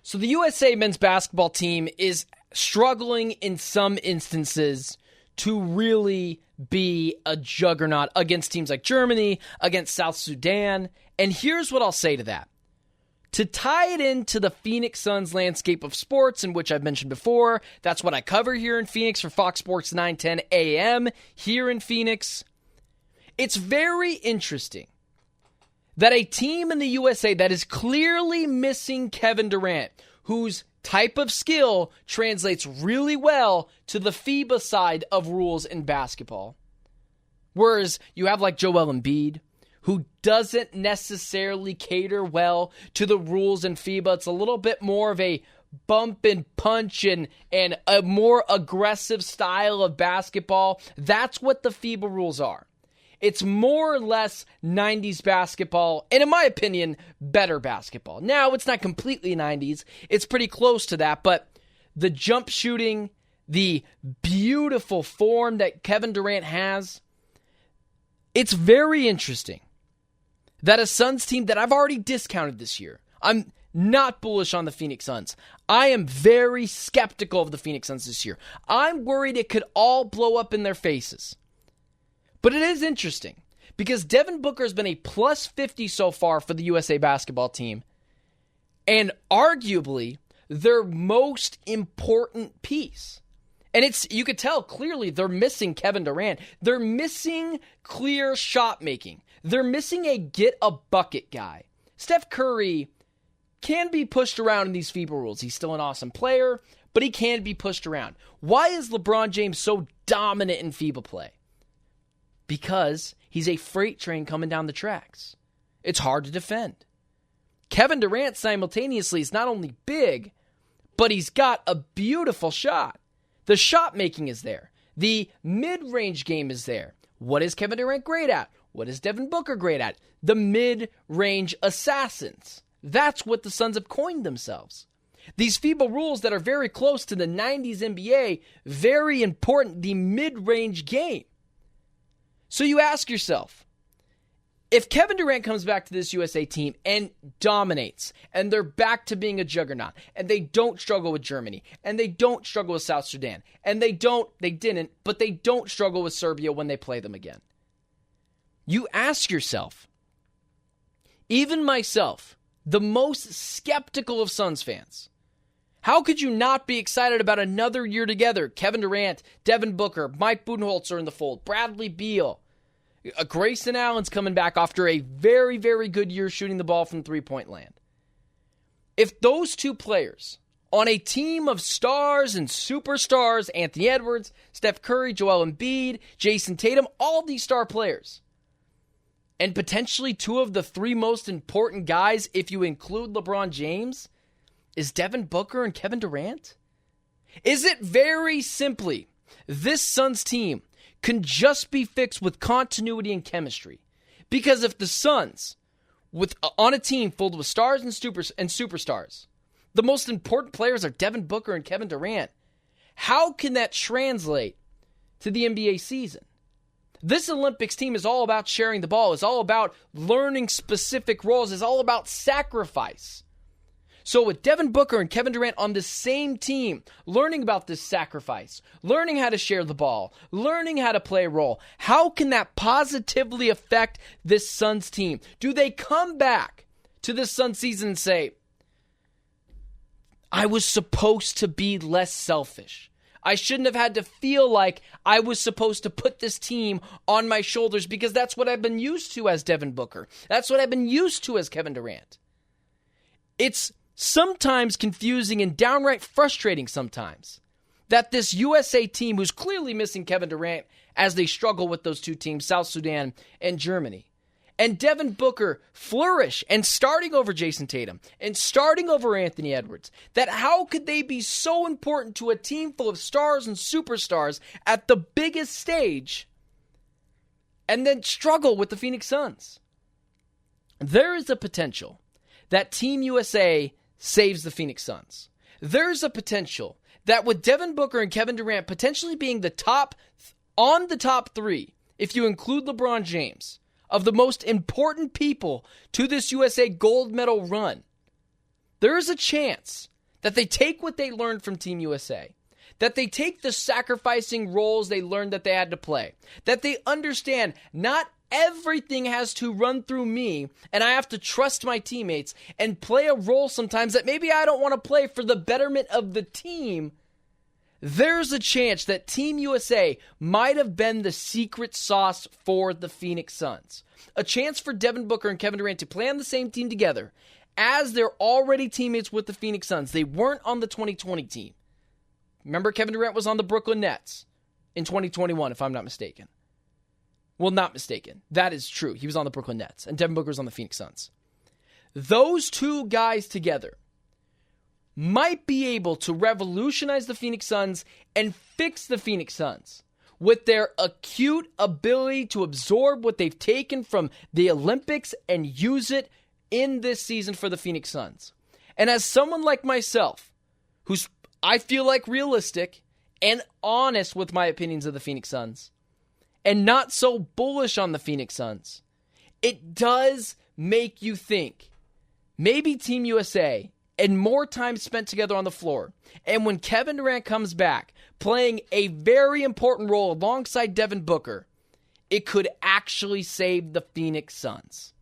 So the USA men's basketball team is struggling in some instances to really be a juggernaut against teams like Germany, against South Sudan. And here's what I'll say to that. To tie it into the Phoenix Suns landscape of sports, in which I've mentioned before, that's what I cover here in Phoenix for Fox Sports 910 AM here in Phoenix. It's very interesting that a team in the USA that is clearly missing Kevin Durant, whose type of skill translates really well to the FIBA side of rules in basketball. Whereas you have like Joel Embiid, who doesn't necessarily cater well to the rules in FIBA. It's a little bit more of a bump and punch and a more aggressive style of basketball. That's what the FIBA rules are. It's more or less 90s basketball, and in my opinion, better basketball. Now, it's not completely 90s. It's pretty close to that, but the jump shooting, the beautiful form that Kevin Durant has, it's very interesting that a Suns team that I've already discounted this year, I'm not bullish on the Phoenix Suns. I am very skeptical of the Phoenix Suns this year. I'm worried it could all blow up in their faces. But it is interesting because Devin Booker has been a plus 50 so far for the USA basketball team, and arguably their most important piece. And you could tell clearly they're missing Kevin Durant. They're missing clear shot making. They're missing a get a bucket guy. Steph Curry can be pushed around in these FIBA rules. He's still an awesome player, but he can be pushed around. Why is LeBron James so dominant in FIBA play? Because he's a freight train coming down the tracks. It's hard to defend. Kevin Durant simultaneously is not only big, but he's got a beautiful shot. The shot making is there. The mid-range game is there. What is Kevin Durant great at? What is Devin Booker great at? The mid-range assassins. That's what the Suns have coined themselves. These FIBA rules that are very close to the 90s NBA, very important, the mid-range game. So you ask yourself, if Kevin Durant comes back to this USA team and dominates, and they're back to being a juggernaut, and they don't struggle with Germany, and they don't struggle with South Sudan, and they don't struggle with Serbia when they play them again. You ask yourself, even myself, the most skeptical of Suns fans, how could you not be excited about another year together? Kevin Durant, Devin Booker, Mike Budenholzer in the fold, Bradley Beal. Grayson Allen's coming back after a very, very good year shooting the ball from three-point land. If those two players on a team of stars and superstars, Anthony Edwards, Steph Curry, Joel Embiid, Jason Tatum, all these star players, and potentially two of the three most important guys, if you include LeBron James, is Devin Booker and Kevin Durant? Is it very simply this Suns team can just be fixed with continuity and chemistry? Because if the Suns, on a team filled with stars and superstars, the most important players are Devin Booker and Kevin Durant, how can that translate to the NBA season? This Olympics team is all about sharing the ball. It's all about learning specific roles. It's all about sacrifice. So with Devin Booker and Kevin Durant on the same team, learning about this sacrifice, learning how to share the ball, learning how to play a role, how can that positively affect this Suns team? Do they come back to this Suns season and say, I was supposed to be less selfish. I shouldn't have had to feel like I was supposed to put this team on my shoulders because that's what I've been used to as Devin Booker. That's what I've been used to as Kevin Durant. It's sometimes confusing and downright frustrating sometimes that this USA team, who's clearly missing Kevin Durant as they struggle with those two teams, South Sudan and Germany, and Devin Booker flourish and starting over Jason Tatum and starting over Anthony Edwards, that how could they be so important to a team full of stars and superstars at the biggest stage and then struggle with the Phoenix Suns? There is a potential that Team USA saves the Phoenix Suns. There's a potential that with Devin Booker and Kevin Durant potentially being the top three, if you include LeBron James, of the most important people to this USA gold medal run, there is a chance that they take what they learned from Team USA, that they take the sacrificing roles they learned that they had to play, that they understand not everything has to run through me, and I have to trust my teammates and play a role sometimes that maybe I don't want to play for the betterment of the team. There's a chance that Team USA might have been the secret sauce for the Phoenix Suns. A chance for Devin Booker and Kevin Durant to play on the same team together as they're already teammates with the Phoenix Suns. They weren't on the 2020 team. Remember, Kevin Durant was on the Brooklyn Nets in 2021, if I'm not mistaken. Well, not mistaken. That is true. He was on the Brooklyn Nets, and Devin Booker was on the Phoenix Suns. Those two guys together might be able to revolutionize the Phoenix Suns and fix the Phoenix Suns with their acute ability to absorb what they've taken from the Olympics and use it in this season for the Phoenix Suns. And as someone like myself, who's, I feel like, realistic and honest with my opinions of the Phoenix Suns, and not so bullish on the Phoenix Suns, it does make you think, maybe Team USA and more time spent together on the floor, and when Kevin Durant comes back, playing a very important role alongside Devin Booker, it could actually save the Phoenix Suns.